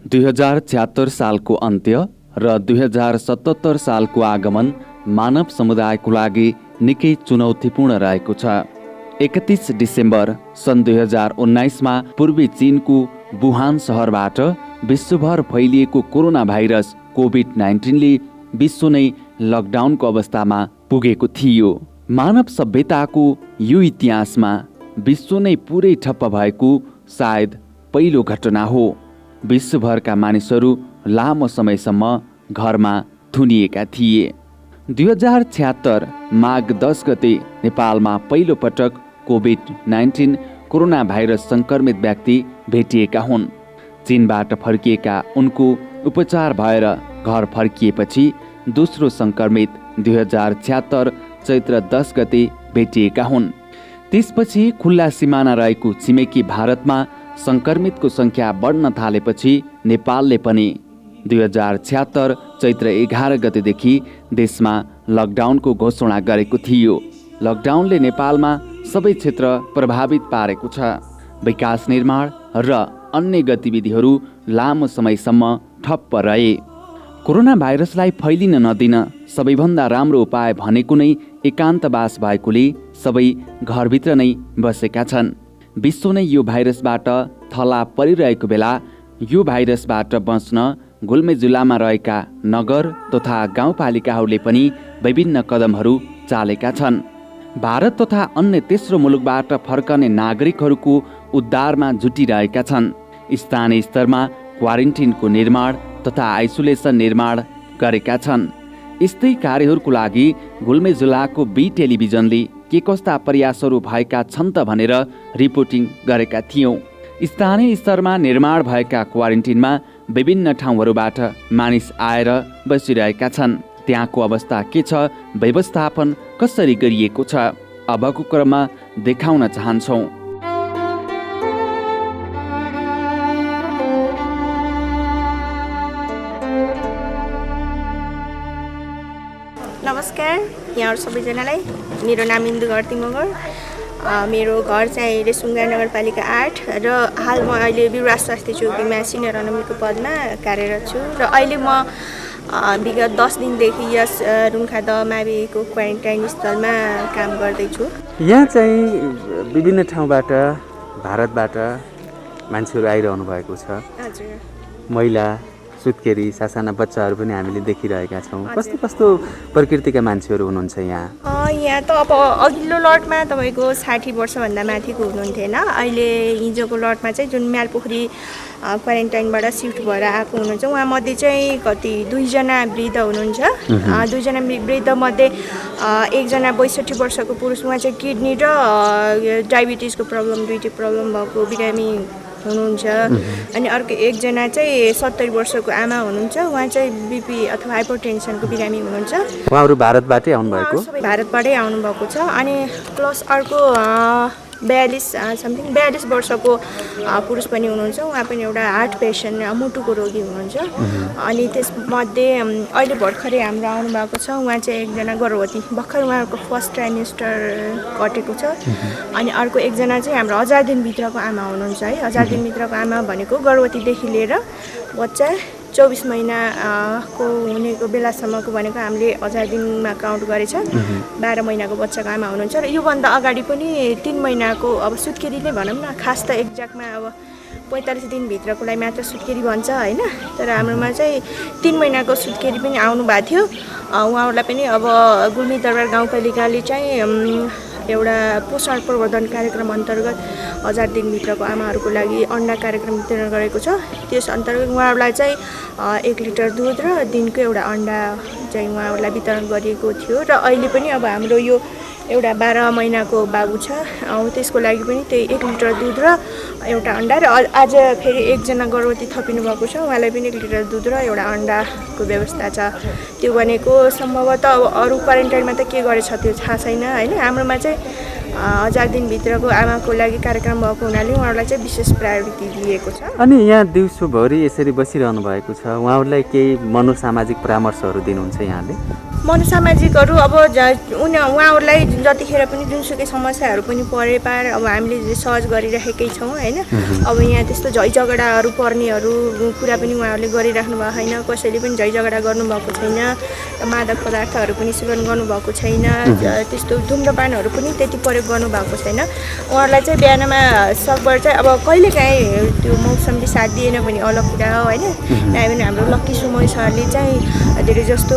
2076 सालको अन्त्य र 2077 सालको आगमन मानव समुदायको लागि निकै चुनौतीपूर्ण रहेको छ। 31 डिसेम्बर सन् 2019मा पूर्वी चीनको वुहान सहरबाट विश्वभर फैलिएको कोरोना भाइरस कोभिड-19ले विश्व नै लकडाउनको अवस्थामा पुगेको थियो। मानव सभ्यताको यो इतिहासमा विश्व नै पुरै ठप्प भएको सायद पहिलो घटना हो। विश्वभरका मानिसहरू लामो समयसम्म घरमा थुनिएका थिए। 2076 माघ 10 गते नेपालमा पहिलो पटक कोभिड-19 कोरोना भाइरस संक्रमित व्यक्ति भेटिएका हुन्। चीनबाट फर्किएका उनको उपचार भएर घर फर्किएपछि दोस्रो संक्रमित 2076 चैत्र 10 गते भेटिएका हुन्। त्यसपछि खुल्ला सिमाना रहेको छिमेकी भारतमा संक्रमितको संख्या बढ्न थालेपछि नेपालले पनि 2076 चैत्र 11 गतेदेखि देशमा लकडाउनको घोषणा गरेको थियो। लकडाउनले नेपालमा सबै क्षेत्र प्रभावित पारेको छ। विकास निर्माण र अन्य गतिविधिहरू लामो समयसम्म ठप्प रहे। कोरोना भाइरसलाई फैलिन नदिन सबैभन्दा राम्रो उपाय भनेको नै एकान्तवास भएकोले सबै घरभित्र नै बसेका छन्। विश्व नै यो भाइरसबाट थला परिरहेको बेला यो भाइरसबाट बच्न गुल्मे जिल्लामा रहेका नगर तथा गाउँपालिकाहरूले पनि विभिन्न कदमहरू चालेका छन्। भारत तथा अन्य तेस्रो मुलुकबाट फर्कने नागरिकहरूको उद्धारमा जुटिरहेका छन्। स्थानीय स्तरमा क्वारेन्टिनको निर्माण तथा आइसोलेसन निर्माण गरेका छन्। यस्तै कार्यहरूको लागि गुल्मे जिल्लाको बी टेलिभिजनले के कस्ता प्रयासहरू भएका छन् त भनेर रिपोर्टिङ गरेका थियौँ। स्थानीय स्तरमा निर्माण भएका क्वारेन्टिनमा विभिन्न ठाउँहरूबाट मानिस आएर बसिरहेका छन्। त्यहाँको अवस्था के छ, व्यवस्थापन कसरी गरिएको छ, अबको क्रममा देखाउन चाहन्छौँ। नमस्कार यहाँहरू सबैजनालाई। मेरो नाम इन्दु घरती मगर। मेरो घर चाहिँ रेसुङ्गा नगरपालिका 8 र हाल म अहिले बिरुवा स्वास्थ्य चौकीमा सिनियर अनमिको पदमा कार्यरत छु र अहिले म विगत 10 दिनदेखि यस रुङ्खा द माविको क्वारेन्टाइन स्थलमा काम गर्दैछु। यहाँ चाहिँ विभिन्न ठाउँबाट भारतबाट मान्छेहरू आइरहनु भएको छ। हजुर। महिला, सुत्केरी, सासाना बच्चाहरू पनि हामीले देखिरहेका छौँ। कस्तो कस्तो प्रकृतिका मान्छेहरू हुनुहुन्छ यहाँ? यहाँ त अब अघिल्लो लटमा तपाईँको 60 वर्षभन्दा माथिको हुनुहुन्थेन। अहिले हिजोको लटमा चाहिँ जुन म्यालपोखरी क्वारेन्टाइनबाट सिफ्ट भएर आएको हुनुहुन्छ उहाँमध्ये चाहिँ कति 2 जना वृद्ध हुनुहुन्छ। 2 जना वृद्ध मध्ये एकजना 62 वर्षको पुरुष, उहाँ चाहिँ किडनी र डायबिटिजको प्रब्लम, दुईटै प्रब्लम भएको बिरामी हुनुहुन्छ। अनि अर्को एकजना चाहिँ 70 वर्षको आमा हुनुहुन्छ, उहाँ चाहिँ बिपी अथवा हाइपरटेन्सनको बिरामी हुनुहुन्छ। उहाँहरू भारतबाटै आउनुभएको? भारतबाटै आउनुभएको छ। अनि प्लस अर्को 42 वर्षको पुरुष पनि हुनुहुन्छ, उहाँ पनि एउटा हार्ट पेसेन्ट, मुटुको रोगी हुनुहुन्छ। अनि त्यसमध्ये अहिले भर्खरै हाम्रो आउनुभएको छ, उहाँ चाहिँ एकजना गर्भवती, भर्खर उहाँको फर्स्ट ट्राइमेस्टर कटेको छ। अनि अर्को एकजना चाहिँ हाम्रो 1000 दिनभित्रको आमा हुनुहुन्छ है। 1000 दिनभित्रको आमा भनेको गर्भवतीदेखि लिएर बच्चा 24 महिनाको हुनेको बेलासम्मको भनेको हामीले 1000 दिनमा काउन्ट गरेछ। 12 महिनाको बच्चाको आमा हुनुहुन्छ र योभन्दा अगाडि पनि 3 महिनाको अब सुत्केरी नै भनौँ न, खास त एक्ज्याक्टमा अब 45 दिनभित्रकोलाई मात्र सुत्केरी भन्छ होइन। तर हाम्रोमा चाहिँ 3 महिनाको सुत्केरी पनि आउनुभएको थियो। उहाँहरूलाई पनि अब गुल्मी दरबार गाउँपालिकाले चाहिँ एउटा पोषण प्रवर्धन कार्यक्रम अन्तर्गत 1000 दिनभित्रको आमाहरूको लागि अन्डा कार्यक्रम वितरण गरेको छ। त्यस अन्तर्गत उहाँहरूलाई चाहिँ 1 लिटर दुध र दिनको एउटा अन्डा चाहिँ उहाँहरूलाई वितरण गरिएको थियो। र अहिले पनि अब हाम्रो यो एउटा 12 महिनाको बाबु छ, त्यसको लागि पनि त्यही 1 लिटर दुध र एउटा अन्डा। र आज फेरि एकजना गर्भवती थपिनु भएको छ, उहाँलाई पनि 1 लिटर दुध र एउटा अन्डाको व्यवस्था छ। त्यो भनेको सम्भवतः अब अरू क्वारेन्टाइनमा त के गरेछ त्यो थाहा छैन होइन। हाम्रोमा चाहिँ 1000 दिनभित्रको आमाको लागि कार्यक्रम भएको हुनाले उहाँहरूलाई चाहिँ विशेष प्रायोरिटी दिएको छ। अनि यहाँ दिउँसोभरि यसरी बसिरहनु भएको छ, उहाँहरूलाई केही मनोसामाजिक परामर्शहरू दिनुहुन्छ यहाँले? मनोसामाजिकहरू अब उहाँहरूलाई जतिखेर पनि जुनसुकै समस्याहरू पनि परे पार अब हामीले सहज गरिराखेकै छौँ होइन। अब यहाँ त्यस्तो झैझगडाहरू पर्नेहरू कुरा पनि उहाँहरूले गरिराख्नु भएको छैन। कसैले पनि झैझगडा गर्नुभएको छैन। मादक पदार्थहरू पनि सेवन गर्नुभएको छैन। त्यस्तो धुम्रपानहरू पनि त्यति प्रयोग गर्नुभएको छैन। उहाँहरूलाई चाहिँ बिहानमा सकभर चाहिँ अब कहिलेकाहीँ त्यो मौसमले साथ दिएन भने अलग कुरा हो होइन। त्यहाँदेखि हाम्रो लक्की सुमन सरले चाहिँ धेरै जस्तो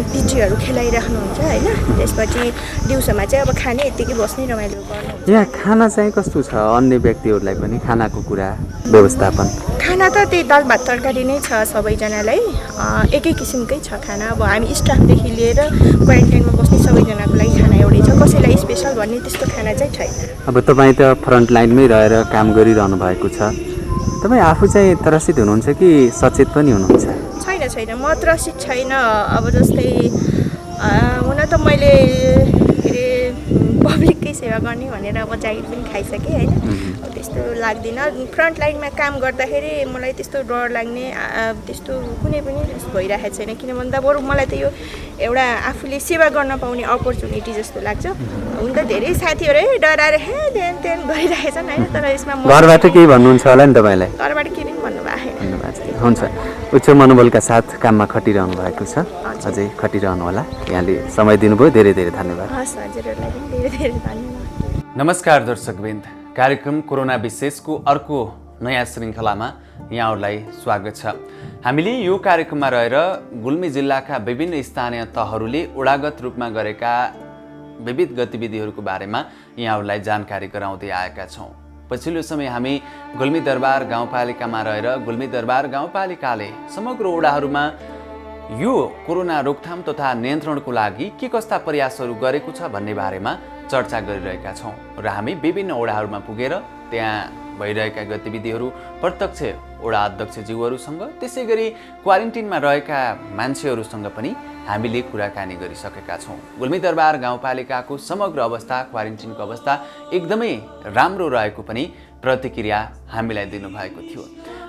पिटीहरू खेलाइराख्नुहुन्छ होइन। त्यसपछि दिउँसोमा चाहिँ अब खाने यत्तिकै बस्ने रमाइलो गर्नुहुन्छ। यहाँ खाना चाहिँ कस्तो छ अन्य व्यक्तिहरूलाई पनि खानाको कुरा व्यवस्थापन? खाना त त्यही दाल भात तरकारी नै छ सबैजनालाई। एकै किसिमकै छ खाना। अब हामी स्टाफदेखि लिएर क्वारेन्टाइनमा बस्ने सबैजनाको लागि खाना एउटै छ। कसैलाई स्पेसल भन्ने त्यस्तो खाना चाहिँ छैन। अब तपाईँ त फ्रन्ट लाइनमै रहेर काम गरिरहनु भएको छ। तपाईँ आफू चाहिँ त्रसित हुनुहुन्छ कि सचेत पनि हुनुहुन्छ? छैन म त्रसित छैन। अब जस्तै हुन त मैले के अरे पब्लिककै सेवा गर्ने भनेर अब जागिर पनि खाइसकेँ होइन। अब त्यस्तो लाग्दैन। फ्रन्ट लाइनमा काम गर्दाखेरि मलाई त्यस्तो डर लाग्ने त्यस्तो कुनै पनि भइरहेको छैन। किन भन्दा बरु मलाई त यो एउटा आफूले सेवा गर्न पाउने अपर्च्युनिटी जस्तो लाग्छ। हुन त धेरै साथीहरू डराएर ध्यान गरिरहेछन् होइन। तर यसमा घरबाट केही भन्नुहुन्छ होला नि तपाईँलाई? घरबाट केही पनि भन्नुभएको छैन। हुन्छ, उच्च मनोबलका साथ काममा खटिरहनु भएको छ, अझै खटिरहनु होला। यहाँले समय दिनुभयो, धेरै धेरै धन्यवाद। हस् हजुरहरूलाई पनि धेरै धेरै धन्यवाद। नमस्कार दर्शकवृन्द, कार्यक्रम कोरोना विशेषको अर्को नयाँ श्रृङ्खलामा यहाँहरूलाई स्वागत छ। हामीले यो कार्यक्रममा रहेर गुल्मी जिल्लाका विभिन्न स्थानीय तहहरूले ओडागत रूपमा गरेका विविध गतिविधिहरूको बारेमा यहाँहरूलाई जानकारी गराउँदै आएका छौँ। पछिल्लो समय हामी गुल्मी दरबार गाउँपालिकामा रहेर गुल्मी दरबार गाउँपालिकाले समग्र ओडाहरूमा यो कोरोना रोकथाम तथा नियन्त्रणको लागि के कस्ता प्रयासहरू गरेको छ भन्ने बारेमा चर्चा गरिरहेका छौँ र हामी विभिन्न ओडाहरूमा पुगेर त्यहाँ भइरहेका गतिविधिहरू प्रत्यक्ष ओडा अध्यक्षज्यूहरूसँग त्यसै गरी क्वारेन्टिनमा रहेका मान्छेहरूसँग पनि हामीले कुराकानी गरिसकेका छौँ। गुल्मी दरबार गाउँपालिकाको समग्र अवस्था, क्वारेन्टिनको अवस्था एकदमै राम्रो रहेको पनि प्रतिक्रिया हामीलाई दिनुभएको थियो।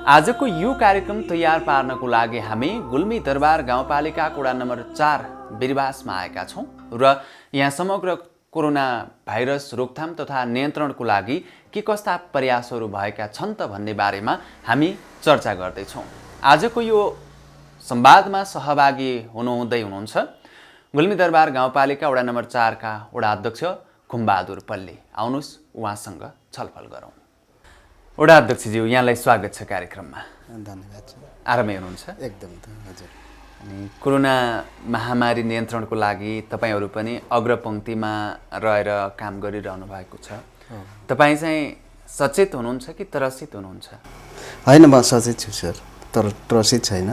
आजको यो कार्यक्रम तयार पार्नको लागि हामी गुल्मी दरबार गाउँपालिकाको वडा नम्बर 4 बिरबासमा आएका छौँ र यहाँ समग्र कोरोना भाइरस रोकथाम तथा नियन्त्रणको लागि के कस्ता प्रयासहरू भएका छन् त भन्ने बारेमा हामी चर्चा गर्दैछौँ। आजको यो संवादमा सहभागी हुनुहुन्छ गुल्मी दरबार गाउँपालिका वडा नम्बर 4 का वडा अध्यक्ष खुम्बहादुर पल्ले। आउनुहोस् उहाँसँग छलफल गरौँ। वडा अध्यक्षज्यू, यहाँलाई स्वागत छ कार्यक्रममा। धन्यवाद। आरामै हुनुहुन्छ? एकदम हजुर। अनि कोरोना महामारी नियन्त्रणको लागि तपाईँहरू पनि अग्रपङ्क्तिमा रहेर काम गरिरहनु भएको छ। तपाईँ चाहिँ सचेत हुनुहुन्छ कि त्रसित हुनुहुन्छ? होइन, म सचेत छु सर, तर त्रसित छैन।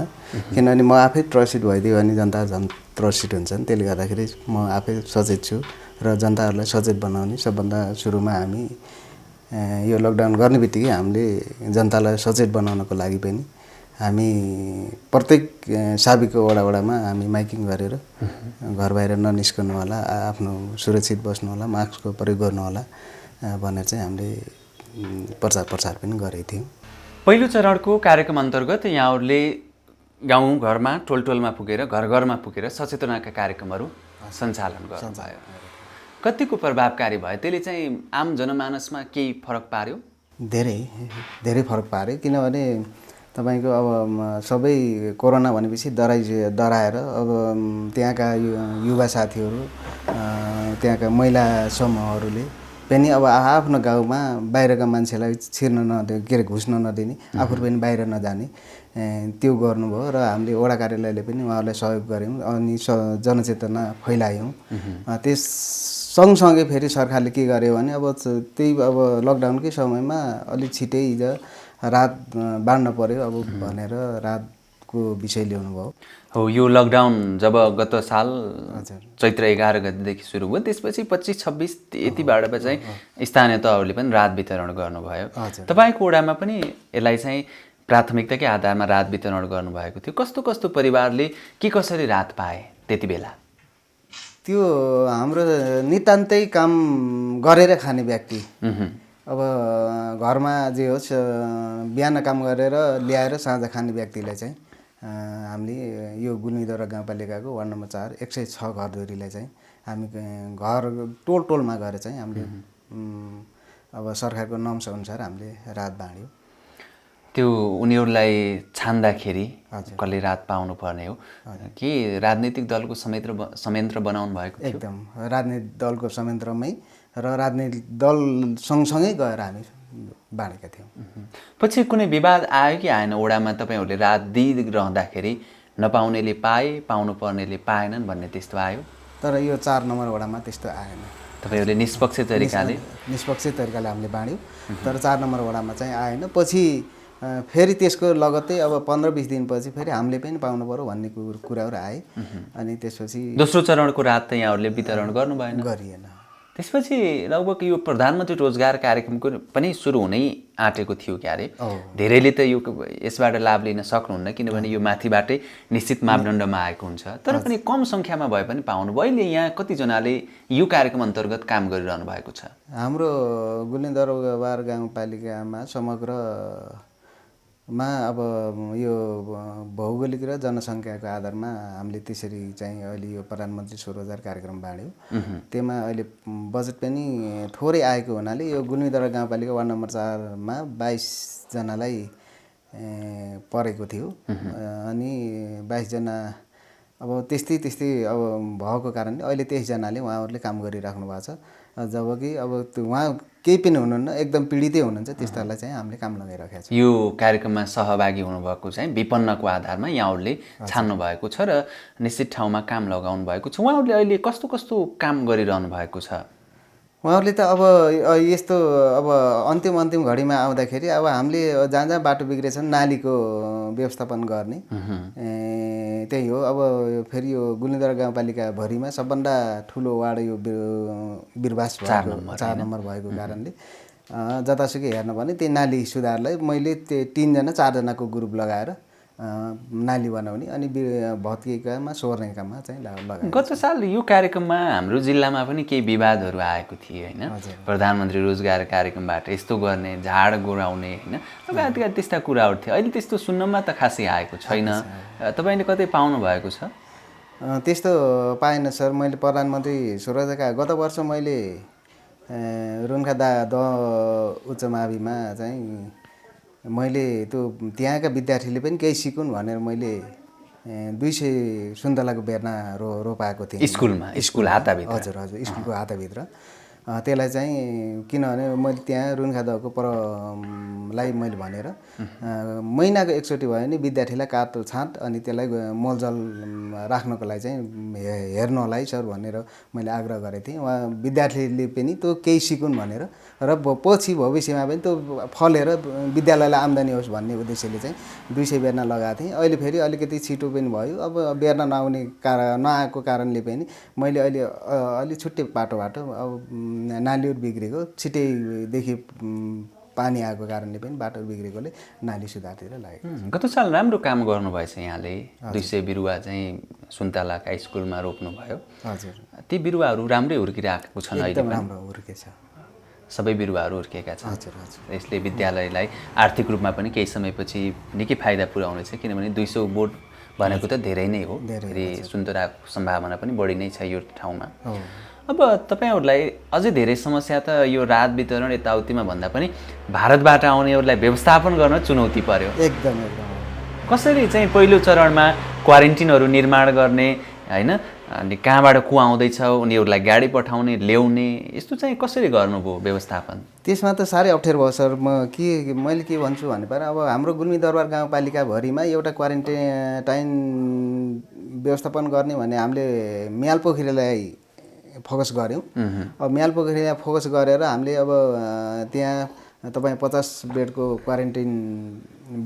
किनभने म आफै त्रसित भइदियो भने जनता झन् त्रसित हुन्छन्। त्यसले गर्दाखेरि म आफै सचेत छु र जनताहरूलाई सचेत बनाउने सबभन्दा सुरुमा हामी यो लकडाउन गर्ने बित्तिकै हामीले जनतालाई सचेत बनाउनको लागि पनि हामी प्रत्येक साबिकको वडामा हामी माइकिङ गरेर घर बाहिर ननिस्कनु होला, आफ्नो सुरक्षित बस्नु होला, मास्कको प्रयोग गर्नु होला भनेर चाहिँ हामीले प्रचार पनि गरेको थियौँ। पहिलो चरणको कार्यक्रम अन्तर्गत यहाँहरूले गाउँघरमा टोलटोलमा पुगेर घरमा पुगेर सचेतनाका कार्यक्रमहरू सञ्चालन गर्नुभयो। कतिको प्रभावकारी भयो? त्यसले चाहिँ आम जनमानसमा केही फरक पार्यो? धेरै फरक पार्यो। किनभने तपाईँको अब सबै कोरोना भनेपछि डराएर अब त्यहाँका युवा साथीहरू, त्यहाँका महिला समूहहरूले पनि अब आफ्नो गाउँमा बाहिरका मान्छेलाई छिर्न नदिने, के अरे घुस्न नदिने, आफू पनि बाहिर नजाने त्यो गर्नुभयो र हामीले वडा कार्यालयले पनि उहाँहरूलाई सहयोग गऱ्यौँ अनि जनचेतना फैलायौँ। त्यस सँगसँगै फेरि सरकारले के गर्यो भने अब त्यही अब लकडाउनकै समयमा अलिक छिटै रात बाँड्न पर्यो अब भनेर रातको विषय ल्याउनु भयो। हो, यो लकडाउन जब गत साल चैत्र 11 गतेदेखि सुरु भयो, त्यसपछि 25-26 यतिबाट चाहिँ स्थानीय तहहरूले पनि रात वितरण गर्नुभयो। तपाईँको वडामा पनि यसलाई चाहिँ प्राथमिकताकै आधारमा रात वितरण गर्नुभएको थियो। कस्तो परिवारले के कसरी रात पाए त्यति बेला? त्यो हाम्रो नितान्तै काम गरेर खाने व्यक्ति, अब घरमा जे होस् बिहान काम गरेर ल्याएर साँझ खाने व्यक्तिलाई चाहिँ हामीले यो गुल्मीदरा गाउँपालिकाको वार्ड नम्बर 4 106 घरधुरीलाई चाहिँ हामी घर टोलमा गएर चाहिँ हामीले अब सरकारको नर्म्स अनुसार हामीले राहत बाँड्यौँ। त्यो उनीहरूलाई छान्दाखेरि कसले राहत पाउनु पर्ने हो कि राजनीतिक दलको संयन्त्र बनाउनु भएको थियो? एकदम राजनीतिक दलको संयन्त्रमै र राजनीतिक दल सँगसँगै गएर हामी बाँडेका थियौँ। पछि कुनै विवाद आयो कि आएन? ओडामा तपाईँहरूले राहत दिइरहँदाखेरि नपाउनेले पाए, पाउनु पर्नेले पाएनन् भन्ने त्यस्तो आयो? तर यो 4 नम्बर वडामा त्यस्तो आएन। तपाईँहरूले निष्पक्ष तरिकाले हामीले बाँड्यौँ। तर 4 नम्बर वडामा चाहिँ आएन। पछि फेरि त्यसको लगत्तै अब 15-20 दिनपछि फेरि हामीले पनि पाउनु पर्यो भन्ने कुराहरू आए। अनि त्यसपछि दोस्रो चरणको राहत त यहाँहरूले वितरण गर्नु भएन? गरिएन। त्यसपछि लगभग यो प्रधानमन्त्री रोजगार कार्यक्रमको पनि सुरु हुनै आँटेको थियो क्यारे। धेरैले त यो यसबाट लाभ लिन सक्नुहुन्न किनभने यो माथिबाटै निश्चित मापदण्डमा आएको हुन्छ। तर पनि कम सङ्ख्यामा भए पनि पाउनुभयो। अहिले यहाँ कतिजनाले यो कार्यक्रम अन्तर्गत काम गरिरहनु भएको छ? हाम्रो गुल्मीदरबार गाउँपालिकामा समग्रमा अब यो भौगोलिक र जनसङ्ख्याको आधारमा हामीले त्यसरी चाहिँ अहिले यो प्रधानमन्त्री स्वरोजगार कार्यक्रम बाँड्यौँ। त्यसमा अहिले बजेट पनि थोरै आएको हुनाले यो गुल्मीदरा गाउँपालिका वार्ड नम्बर 4 मा 22 जनालाई परेको थियो। अनि 22 जना अब त्यस्तै अब भएको कारणले अहिले 23 जनाले उहाँहरूले काम गरिराख्नु भएको छ। जबकि अब उहाँ केही पनि हुनुहुन्न, एकदम पीडितै हुनुहुन्छ, त्यस्तालाई चाहिँ हामीले काम लगाइराखेका छौँ। यो कार्यक्रममा सहभागी हुनुभएको चाहिँ विपन्नको आधारमा यहाँहरूले छान्नु भएको छ र निश्चित ठाउँमा काम लगाउनु भएको छ। उहाँहरूले अहिले कस्तो कस्तो काम गरिरहनु भएको छ? उहाँहरूले त अब यस्तो अब अन्तिम घडीमा आउँदाखेरि अब हामीले जहाँ बाटो बिग्रेछन् नालीको व्यवस्थापन गर्ने त्यही हो। अब फेरि यो गुल्मीदरा गाउँपालिका भरिमा सबभन्दा ठुलो वार्ड यो बिरबास 4 नम्बर भएको कारणले जतासुकै हेर्न भने त्यही नाली सुधारलाई मैले 3 जना 4 जनाको ग्रुप लगाएर नाली बनाउने अनि भत्किएकामा सोर्नेकामा चाहिँ लगाए। गत साल यो कार्यक्रममा हाम्रो जिल्लामा पनि केही विवादहरू आएको थिए होइन? प्रधानमन्त्री रोजगार कार्यक्रमबाट यस्तो गर्ने, झाड गोराउने होइन, लगायतका त्यस्ता कुराहरू थिए। अहिले त्यस्तो सुन्नमा त खासै आएको छैन। तपाईँले कतै पाउनु भएको छ? त्यस्तो पाएन सर। मैले प्रधानमन्त्री स्वरोजगार गत वर्ष मैले रुन्खा उच्च माविमा चाहिँ मैले त्यो त्यहाँका विद्यार्थीले पनि केही सिकुन् भनेर मैले 200 सुन्तलाको बेर्ना रोपाएको थिएँ स्कुल हाताभित्र। हजुर स्कुलको हाताभित्र। त्यसलाई चाहिँ किनभने मैले त्यहाँ रुन्खादहको परलाई मैले भनेर महिनाको एकचोटि भयो भने विद्यार्थीलाई काट छाँट अनि त्यसलाई मलजल राख्नको लागि चाहिँ हेर्नु होला है सर भनेर मैले आग्रह गरेको थिएँ। उहाँ विद्यार्थीले पनि त्यो केही सिकुन् भनेर र पछि भविष्यमा पनि त्यो फलेर विद्यालयलाई आम्दानी होस् भन्ने उद्देश्यले चाहिँ 200 बेर्ना लगाएको थिएँ। अहिले फेरि अलिकति छिटो पनि भयो। अब बेर्ना नआएको कारणले पनि मैले अहिले अलि छुट्टै बाटोबाट अब नालीहरू बिग्रेको छिटैदेखि पानी आएको कारणले पनि बाटोहरू बिग्रेकोले नाली सुधारतिर लाग्यो। गत साल राम्रो काम गर्नुभएछ यहाँले। 200 बिरुवा चाहिँ सुन्तलाका स्कुलमा रोप्नुभयो। हजुर। ती बिरुवाहरू राम्रै हुर्किरहेको छन्? अहिले एकदम राम्रो हुर्केछ। सबै बिरुवाहरू हुर्केका छन्। हजुर हजुर। यसले विद्यालयलाई आर्थिक रूपमा पनि केही समयपछि निकै फाइदा पुर्याउनेछ किनभने 200 बोट भनेको त धेरै नै हो। फेरि सुन्तलाको सम्भावना पनि बढी नै छ यो ठाउँमा। अब तपाईँहरूलाई अझै धेरै समस्या त यो राहत वितरण यताउतिमा भन्दा पनि भारतबाट आउनेहरूलाई व्यवस्थापन गर्न चुनौती पर्यो। एकदम कसरी चाहिँ पहिलो चरणमा क्वारेन्टिनहरू निर्माण गर्ने होइन, अनि कहाँबाट को आउँदैछ उनीहरूलाई गाडी पठाउने ल्याउने यस्तो चाहिँ कसरी गर्नुभयो व्यवस्थापन? त्यसमा त साह्रै अप्ठ्यारो भयो सर। मैले के भन्छु भने पर अब हाम्रो गुल्मीदरबार गाउँपालिकाभरिमा एउटा क्वारेन्टाइन व्यवस्थापन गर्ने भने हामीले म्यालपोखरीलाई फोकस गऱ्यौँ। अब म्यालपोखरीलाई फोकस गरेर हामीले अब त्यहाँ तपाईँ 50 बेडको क्वारेन्टाइन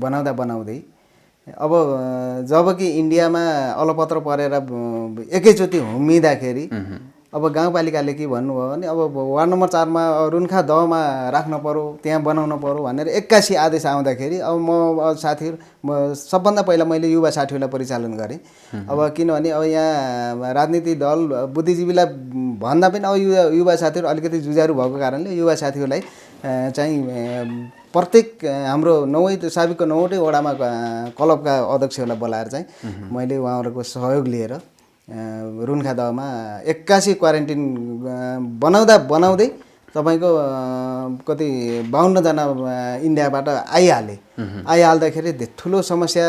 बनाउँदै अब जबकि इन्डियामा अलपत्र परेर एकैचोटि हुमिँदाखेरि अब गाउँपालिकाले के भन्नुभयो भने अब वार्ड नम्बर 4 मा रुन्खा दहमा राख्न पर्यो, त्यहाँ बनाउन पर्यो भनेर 81 आदेश आउँदाखेरि अब म साथीहरू सबभन्दा पहिला मैले युवा साथीहरूलाई परिचालन गरेँ। अब किनभने अब यहाँ राजनीतिक दल बुद्धिजीवीलाई भन्दा पनि अब युवा साथीहरू अलिकति जुझारु भएको कारणले युवा साथीहरूलाई चाहिँ प्रत्येक हाम्रो साबिकको 9वटै वडामा क्लबका अध्यक्षहरूलाई बोलाएर चाहिँ मैले उहाँहरूको सहयोग लिएर रुन्खा दहमा 81 क्वारेन्टिन बनाउँदै तपाईँको कति 52 जना इन्डियाबाट आइहाल्दाखेरि ठुलो समस्या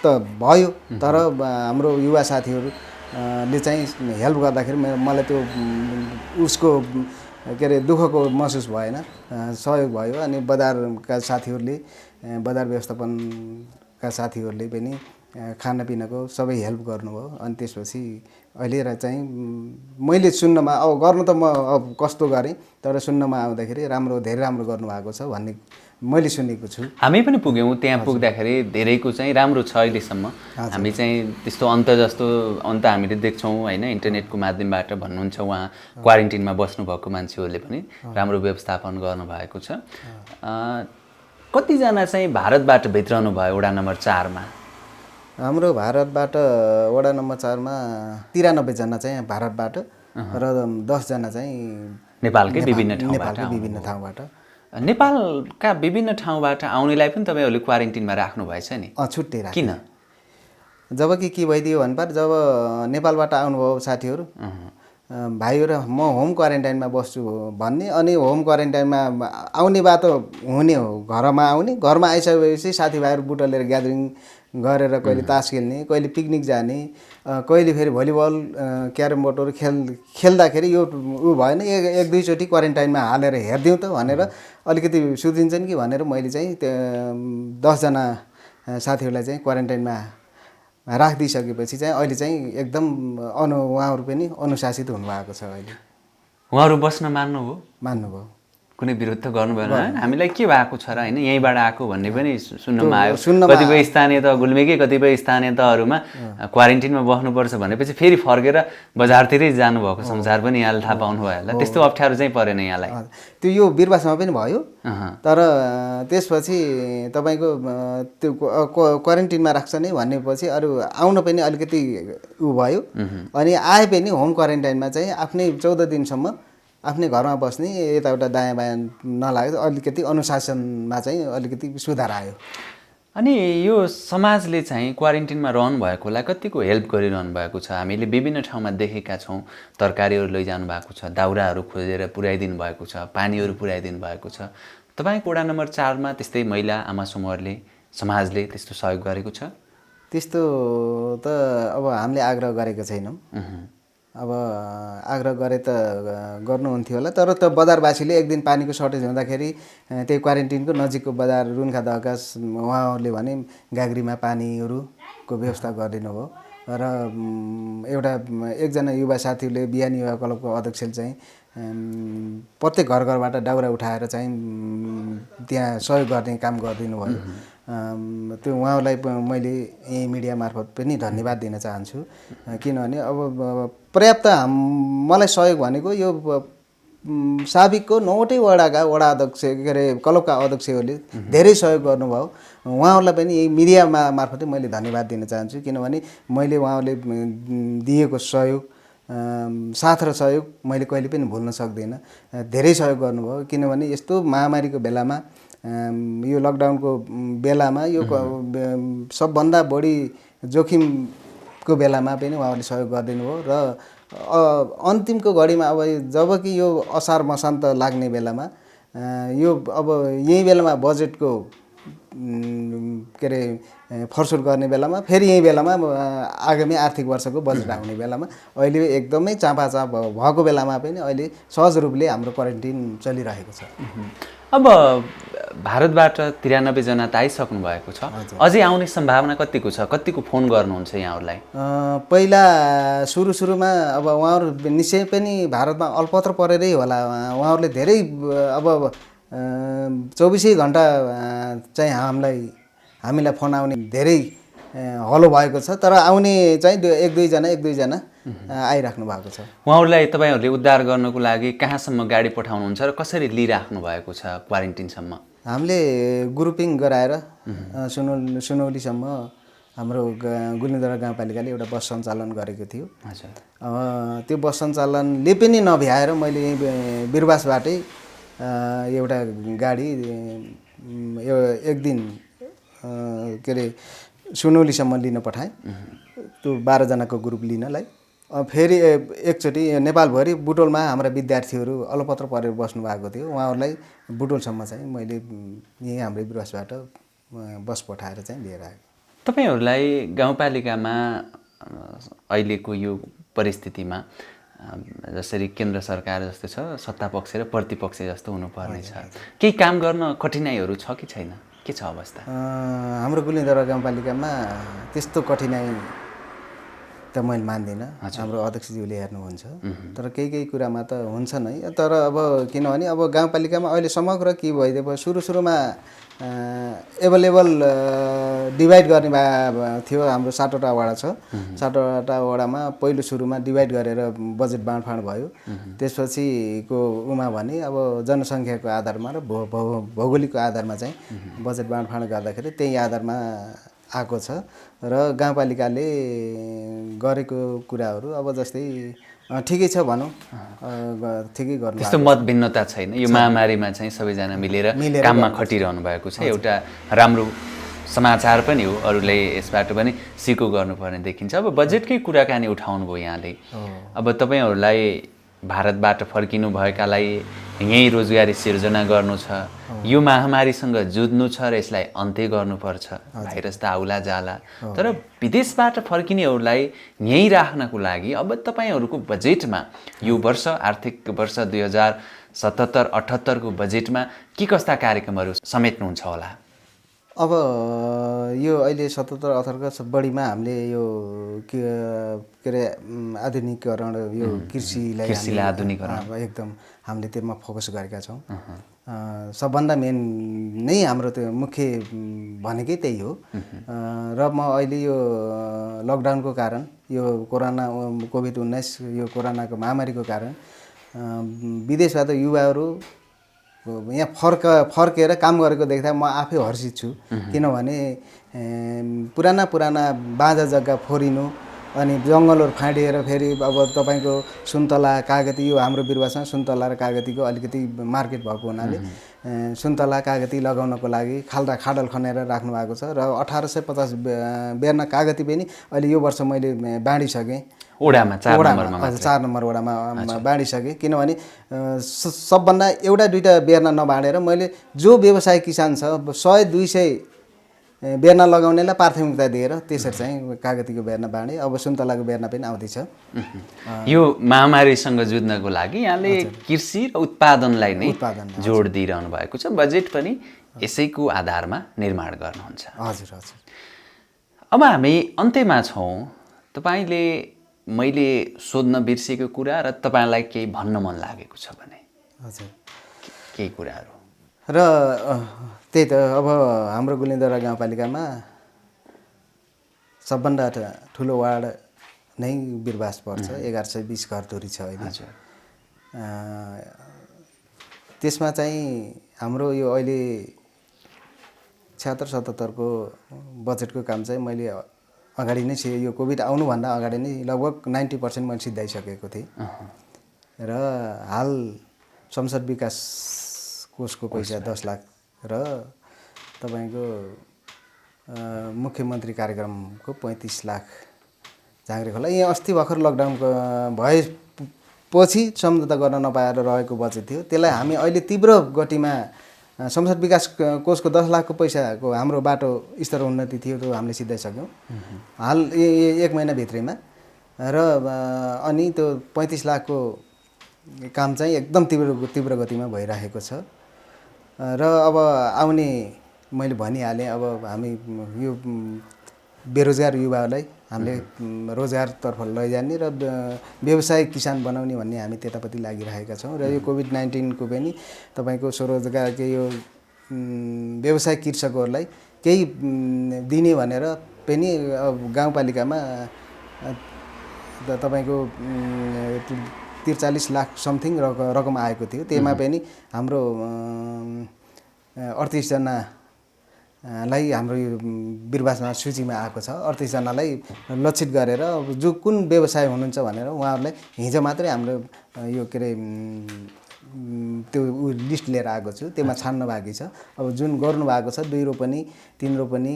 त भयो, तर हाम्रो युवा साथीहरूले चाहिँ हेल्प गर्दाखेरि मलाई त्यो उसको के अरे दुःखको महसुस भएन, सहयोग भयो। अनि बजारका साथीहरूले, बजार व्यवस्थापनका साथीहरूले पनि खानापिनाको सबै हेल्प गर्नुभयो। अनि त्यसपछि अहिले चाहिँ मैले सुन्नमा, अब गर्नु त म अब कस्तो गरेँ, तर सुन्नमा आउँदाखेरि धेरै राम्रो गर्नुभएको छ भन्ने मैले सुनेको छु। हामी पनि पुग्यौँ, त्यहाँ पुग्दाखेरि धेरैको चाहिँ राम्रो छ अहिलेसम्म। हामी चाहिँ त्यस्तो अन्त हामीले देख्छौँ होइन, इन्टरनेटको माध्यमबाट भन्नुहुन्छ उहाँ क्वारेन्टिनमा बस्नुभएको मान्छेहरूले पनि राम्रो व्यवस्थापन गर्नुभएको छ। कतिजना चाहिँ भारतबाट भित्रनु भयो वडा नम्बर 4 मा? हाम्रो भारतबाट वडा नम्बर 4 मा 93 जना चाहिँ भारतबाट र 10 जना चाहिँ नेपालकै विभिन्न ठाउँबाट। नेपालका विभिन्न ठाउँबाट आउनेलाई पनि तपाईँहरूले क्वारेन्टिनमा राख्नु भएछ नि? छुट्टै राख्नु। किन? जबकि के भइदियो भनेपछि जब नेपालबाट आउनुभयो साथीहरू, भाइहरू म होम क्वारेन्टाइनमा बस्छु भन्ने, अनि होम क्वारेन्टाइनमा आउने बाटो हुने हो, घरमा आउने, घरमा आइसकेपछि साथीभाइहरू बुटलेर ग्यादरिङ गरेर कहिले तास खेल्ने, कहिले पिकनिक जाने, कहिले फेरि भलिबल क्यारम बोर्डहरू खेल्दाखेरि यो ऊ भएन, एक दुईचोटि क्वारेन्टाइनमा हालेर हेरिदिउँ त भनेर अलिकति सुधिन्छन् कि भनेर मैले चाहिँ 10 जना साथीहरूलाई चाहिँ क्वारेन्टाइनमा राखिदिइसकेपछि चाहिँ अहिले चाहिँ एकदम उहाँहरू पनि अनुशासित हुनुभएको छ। अहिले उहाँहरू बस्न मान्नुभयो? कुनै विरोध त गर्नु भएन? हामीलाई के भएको छ र होइन, यहीँबाट आएको भन्ने पनि सुन्नमा आयो। कतिपय स्थानीय तह गुल्मेकै कतिपय स्थानीय तहहरूमा क्वारेन्टिनमा बस्नुपर्छ भनेपछि फेरि फर्केर बजारतिरै जानुभएको समाचार पनि यहाँले थाहा पाउनु भयो होला। त्यस्तो अप्ठ्यारो चाहिँ परेन यहाँलाई? त्यो यो बिरबासमा पनि भयो, तर त्यसपछि तपाईँको त्यो क्वारेन्टिनमा राख्छ नै भनेपछि अरू आउन पनि अलिकति ऊ भयो। अनि आए पनि होम क्वारेन्टाइनमा चाहिँ आफ्नै 14 दिनसम्म आफ्नै घरमा बस्ने, यताउता दायाँ बायाँ नलागे, अलिकति अनुशासनमा चाहिँ अलिकति सुधार आयो। अनि यो समाजले चाहिँ क्वारेन्टिनमा रहनु भएकोलाई कतिको हेल्प गरिरहनु भएको छ? हामीले विभिन्न ठाउँमा देखेका छौँ, तरकारीहरू लैजानु भएको छ, दाउराहरू खोजेर पुर्याइदिनु भएको छ, पानीहरू पुर्याइदिनु भएको छ। तपाईँको वडा नम्बर 4 मा त्यस्तै महिला आमा समूहहरूले, समाजले त्यस्तो सहयोग गरेको छ? त्यस्तो त अब हामीले आग्रह गरेका छैनौँ। अब आग्रह गरे त गर्नुहुन्थ्यो होला, तर त बजारवासीले एक दिन पानीको सर्टेज हुँदाखेरि त्यही क्वारेन्टिनको नजिकको बजार रुन्खा दहका उहाँहरूले भने गाग्रीमा पानीहरूको व्यवस्था गरिदिनु भयो। र एकजना युवा साथीले बिहान युवा क्लबको अध्यक्षले चाहिँ प्रत्येक घरबाट दाउरा उठाएर चाहिँ त्यहाँ सहयोग गर्ने काम गरिदिनु भयो। त्यो उहाँलाई मैले यही मिडिया मार्फत पनि धन्यवाद दिन चाहन्छु, किनभने अब पर्याप्त मलाई सहयोग भनेको यो साबिकको 9वटै वडाका वडा अध्यक्ष के अरे क्लबका अध्यक्षहरूले धेरै सहयोग गर्नुभयो। उहाँहरूलाई पनि यही मिडिया मार्फतै मैले धन्यवाद दिन चाहन्छु, किनभने मैले उहाँहरूले दिएको सहयोग, साथ र सहयोग मैले कहिले पनि भुल्न सक्दिनँ। धेरै सहयोग गर्नुभयो, किनभने यस्तो महामारीको बेलामा, यो लकडाउनको बेलामा, यो सबभन्दा बढी जोखिमको बेलामा पनि उहाँहरूले सहयोग गरिदिनु भयो। र अन्तिमको घडीमा अब जबकि यो असार मसान्त लाग्ने बेलामा, यो अब यही बेलामा बजेटको के अरे फर्सुट गर्ने बेलामा, फेरि यही बेलामा आगामी आर्थिक वर्षको बजेट आउने बेलामा अहिले एकदमै चापाचाप भएको बेलामा पनि अहिले सहज रूपले हाम्रो क्वारेन्टिन चलिरहेको छ। अब भारतबाट 93 जना त आइसक्नु भएको छ, अझै आउने सम्भावना कतिको छ? कतिको फोन गर्नुहुन्छ यहाँहरूलाई? पहिला सुरुमा अब उहाँहरू निश्चय पनि भारतमा अल्पत्र परेरै होला। उहाँहरूले धेरै अब 24 घण्टा चाहिँ हामीलाई फोन आउने धेरै हलो भएको छ, तर आउने चाहिँ एक दुईजना आइराख्नु भएको छ। उहाँहरूलाई तपाईँहरूले उद्धार गर्नको लागि कहाँसम्म गाडी पठाउनुहुन्छ र कसरी लिइराख्नु भएको छ क्वारेन्टिनसम्म? हामीले ग्रुपिङ गराएर सुनौलीसम्म हाम्रो गुल्मीदरा गाउँपालिकाले एउटा बस सञ्चालन गरेको थियो। त्यो बस सञ्चालनले पनि नभ्याएर मैले बिरबासबाटै एउटा गाडी एक दिन के अरे सुनौलीसम्म लिन पठाएँ त्यो 12 जनाको ग्रुप लिनलाई। फेरि एकचोटि नेपालभरि बुटोलमा हाम्रा विद्यार्थीहरू अलपत्र परेर बस्नु भएको थियो, उहाँहरूलाई बुटोलसम्म चाहिँ मैले यहीँ हाम्रै विरासबाट बस पठाएर चाहिँ लिएर आएँ। तपाईहरूलाई गाउँपालिकामा अहिलेको यो परिस्थितिमा जसरी केन्द्र सरकार जस्तो छ सत्तापक्ष र प्रतिपक्ष जस्तो हुनुपर्ने छ, केही काम गर्न कठिनाइहरू छ कि छैन, के छ अवस्था? हाम्रो गुलिन्दरा गाउँपालिकामा त्यस्तो कठिनाइ त मैले मान्दिनँ, हाम्रो अध्यक्षज्यूले हेर्नुहुन्छ। तर केही कुरामा त हुन्छ नै। तर अब किनभने अब गाउँपालिकामा अहिले समग्र के भइदियो, सुरुमा एभाइलेबल डिभाइड गर्ने थियो। हाम्रो 7वटा वडा छ, 7वटा वडामा पहिलो सुरुमा डिभाइड गरेर बजेट बाँडफाँड भयो। त्यसपछिको उमा भने अब जनसङ्ख्याको आधारमा र भौगोलिकको आधारमा चाहिँ बजेट बाँडफाँड गर्दाखेरि त्यही आधारमा आएको छ। र गाउँपालिकाले गरेको कुराहरू अब जस्तै ठिकै छ भनौँ, ठिकै गर्नु। त्यस्तो मत भिन्नता छैन, यो महामारीमा चाहिँ सबैजना मिलेर काममा खटिरहनु भएको छ, एउटा राम्रो समाचार पनि हो, अरूले यसबाट पनि सिको गर्नुपर्ने देखिन्छ। अब बजेटकै कुराकानी उठाउनु भयो यहाँले। अब तपाईँहरूलाई भारतबाट फर्किनु भएकालाई यहीँ रोजगारी सिर्जना गर्नु छ, यो महामारीसँग जुझ्नु छ र यसलाई अन्त्य गर्नुपर्छ। भाइरस त आउला जाला, तर विदेशबाट फर्किनेहरूलाई यहीँ राख्नको लागि अब तपाईँहरूको बजेटमा यो वर्ष आर्थिक वर्ष 2077-78 को बजेटमा के कस्ता कार्यक्रमहरू समेट्नुहुन्छ होला? अब यो अहिले 77-78 बढीमा हामीले यो के अरे आधुनिकीकरण, यो कृषिलाई आधुनिकीकरण एकदम हामीले त्यसमा फोकस गरेका छौँ। सबभन्दा मेन नै हाम्रो त्यो मुख्य भनेकै त्यही हो। र म अहिले यो लकडाउनको कारण, यो कोभिड-19 यो कोरोनाको महामारीको कारण विदेशबाट युवाहरू यहाँ फर्केर काम गरेको देख्दा म आफै हर्षित छु। किनभने पुराना बाँझा जग्गा फोरिनु अनि जङ्गलहरू फाँडिएर फेरि अब तपाईँको सुन्तला कागती, यो हाम्रो बिरुवासँग सुन्तला र कागतीको अलिकति मार्केट भएको हुनाले सुन्तला कागती लगाउनको लागि खाडल खनेर राख्नु भएको छ। र 1850 बेर्ना कागती पनि अहिले यो वर्ष मैले बाँडिसकेँ। ओडामा 4 नम्बर वडामा बाँडिसकेँ। किनभने सबभन्दा एउटा दुईटा बेर्ना नबाँडेर मैले जो व्यवसाय किसान छ 100-200 बेर्ना लगाउनेलाई प्राथमिकता दिएर त्यसरी चाहिँ कागतीको बेर्ना बाँडे। अब सुन्तलाको बेर्ना पनि आउँदैछ। यो महामारीसँग जुझ्नको लागि यहाँले कृषि र उत्पादनलाई नै जोड दिइरहनु भएको छ, बजेट पनि यसैको आधारमा निर्माण गर्नुहुन्छ। हजुर। अब हामी अन्त्यमा छौँ। तपाईँले मैले सोध्न बिर्सेको कुरा र तपाईँलाई केही भन्न मन लागेको छ भने? हजुर, केही कुराहरू र त्यही त अब हाम्रो गुलिन्दरा गाउँपालिकामा सबभन्दा ठुलो वार्ड नै बिरबास पर्छ। 1120 घरधुरी छ अहिले। त्यसमा चाहिँ हाम्रो यो अहिले 76-77 को बजेटको काम चाहिँ मैले अगाडि नै यो कोभिड आउनुभन्दा अगाडि नै लगभग 90% मैले सिद्धाइसकेको थिएँ। र हाल संसद विकास कोषको पैसा 10 लाख र तपाईँको मुख्यमन्त्री कार्यक्रमको 35 लाख झाँक्री खोला। यहाँ अस्ति भर्खर लकडाउन भएपछि सम्झौता गर्न नपाएर रहेको बजेट थियो। त्यसलाई हामी अहिले तीव्र गतिमा संसद विकास कोषको 10 लाखको पैसाको हाम्रो बाटो स्तर उन्नति थियो, त्यो हामीले सिद्धाइसक्यौँ हाल 1 महिनाभित्रैमा। र अनि त्यो 35 लाखको काम चाहिँ एकदम तीव्र गतिमा भइरहेको छ। र अब आउने मैले भनिहालेँ, अब हामी यो बेरोजगार युवाहरूलाई हामीले रोजगारतर्फ लैजाने र व्यवसाय किसान बनाउने भन्ने हामी त्यतापट्टि लागिरहेका छौँ। र यो कोभिड-19 को पनि तपाईँको स्वरोजगारको यो व्यवसाय कृषकहरूलाई केही दिने भनेर पनि गाउँपालिकामा तपाईँको 43 लाख समथिङ रकम आएको थियो। त्यसमा पनि हाम्रो 38 जनालाई हाम्रो यो बिरबासमा सूचीमा आएको छ। 38 जनालाई लक्षित गरेर जो कुन व्यवसाय हुनुहुन्छ भनेर उहाँहरूलाई हिजो मात्रै हाम्रो यो के अरे त्यो लिस्ट लिएर आएको छु, त्यसमा छान्न बाँकी छ। अब जुन गर्नु भएको छ 2 रोपनी 3 रोपनी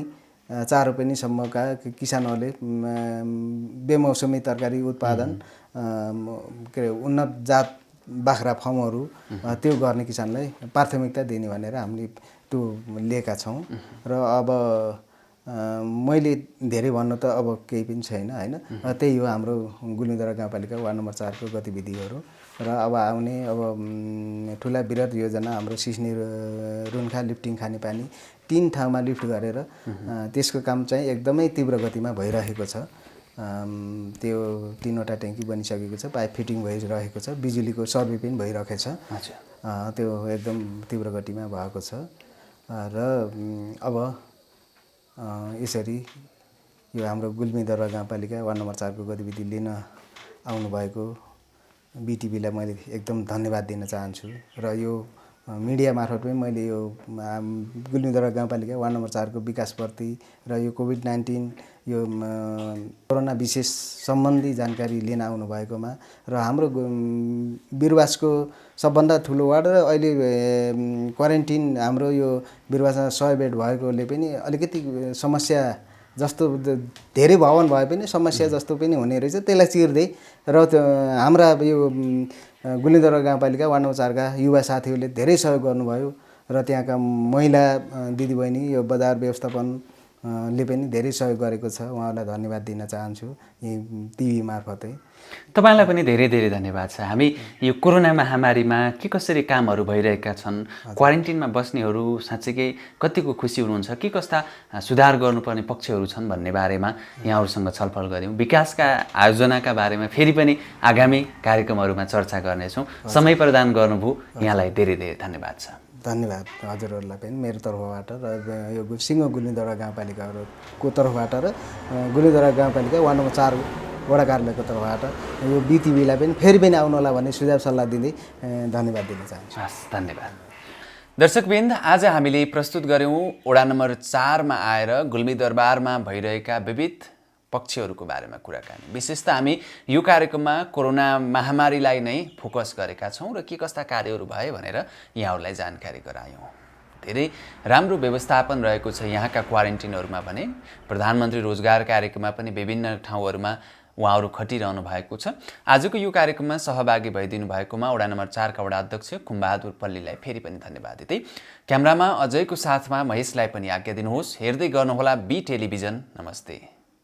4 रोपनीसम्मका किसानहरूले बेमौसमी तरकारी उत्पादन के अरे उन्नत जात बाख्रा फर्महरू त्यो गर्ने किसानलाई प्राथमिकता दिने भनेर हामीले त्यो लिएका छौँ। र अब मैले धेरै भन्नु त अब केही पनि छैन होइन। त्यही हो हाम्रो गुल्मीदरा गाउँपालिका वार्ड नम्बर 4 को गतिविधिहरू। र अब आउने अब ठुला बृहत योजना हाम्रो सिस्ने रुन्खा लिफ्टिङ खानेपानी 3 ठाउँमा लिफ्ट गरेर त्यसको काम चाहिँ एकदमै तीव्र गतिमा भइरहेको छ। त्यो 3वटा ट्याङ्की बनिसकेको छ, पाइप फिटिङ भइरहेको छ, बिजुलीको सर्वे पनि भइरहेको छ। त्यो एकदम तीव्र गतिमा भएको छ। र अब यसरी यो हाम्रो गुल्मीदरा गाउँपालिका वार्ड नम्बर 4 को गतिविधि लिन आउनुभएको बिटिभीलाई मैले एकदम धन्यवाद दिन चाहन्छु। र यो मिडिया मार्फत पनि मैले यो गुल्मीदरा गाउँपालिका वार्ड नम्बर 4 को विकासप्रति र यो कोभिड-19 यो कोरोना विशेष सम्बन्धी जानकारी लिन आउनुभएकोमा र हाम्रो बिरवासको सबभन्दा ठुलो वार्ड र अहिले क्वारेन्टिन हाम्रो यो बिरवासमा 100 बेड भएकोले पनि अलिकति समस्या जस्तो धेरै भवन भए पनि समस्या जस्तो पनि हुने रहेछ, त्यसलाई चिर्दै र त्यो हाम्रा यो गुल्मीदरा गाउँपालिका वार्ड नम्बर 4 का युवा साथीहरूले धेरै सहयोग गर्नुभयो। र त्यहाँका महिला दिदीबहिनी यो बजार व्यवस्थापनले पनि धेरै सहयोग गरेको छ, उहाँलाई धन्यवाद दिन चाहन्छु यही टिभी मार्फतै। तपाईँलाई पनि धेरै धेरै धन्यवाद छ। हामी यो कोरोना महामारीमा के कसरी कामहरू भइरहेका छन्, क्वारेन्टिनमा बस्नेहरू साँच्चैकै कतिको खुसी हुनुहुन्छ, के कस्ता सुधार गर्नुपर्ने पक्षहरू छन् भन्ने बारेमा यहाँहरूसँग छलफल गऱ्यौँ। विकासका आयोजनाका बारेमा फेरि पनि आगामी कार्यक्रमहरूमा चर्चा गर्नेछौँ। समय प्रदान गर्नुभयो, यहाँलाई धेरै धेरै धन्यवाद छ। धन्यवाद हजुरहरूलाई पनि मेरो तर्फबाट र यो सिङ्गो गुल्मीदरा गाउँपालिकाको तर्फबाट र गुल्मीदरा गाउँपालिका वार्ड नम्बर 4 वडा कार्यालयको तर्फबाट यो बिटिभीलाई पनि फेरि पनि आउनु होला भन्ने सुझाव सल्लाह दिँदै धन्यवाद दिन चाहन्छु। हस्, धन्यवाद। दर्शकवृन्द, आज हामीले प्रस्तुत गऱ्यौँ वडा नम्बर 4 मा आएर गुल्मीदरबारमा भइरहेका विविध पक्षहरूको बारेमा कुराकानी। विशेष त हामी यो कार्यक्रममा कोरोना महामारीलाई नै फोकस गरेका छौँ र के कस्ता कार्यहरू भए भनेर यहाँहरूलाई जानकारी गरायौँ। धेरै राम्रो व्यवस्थापन रहेको छ यहाँका क्वारेन्टिनहरूमा भने। प्रधानमन्त्री रोजगार कार्यक्रममा पनि विभिन्न ठाउँहरूमा उहाँहरू खटिरहनु भएको छ। आजको यो कार्यक्रममा सहभागी भइदिनु भएकोमा वडा नम्बर 4 का वडा अध्यक्ष खुम्बहादुर पल्लीलाई फेरि पनि धन्यवाद दिँदै क्यामेरामा अजयको साथमा महेशलाई पनि आज्ञा दिनुहोस्। हेर्दै गर्नुहोला बी टेलिभिजन। नमस्ते।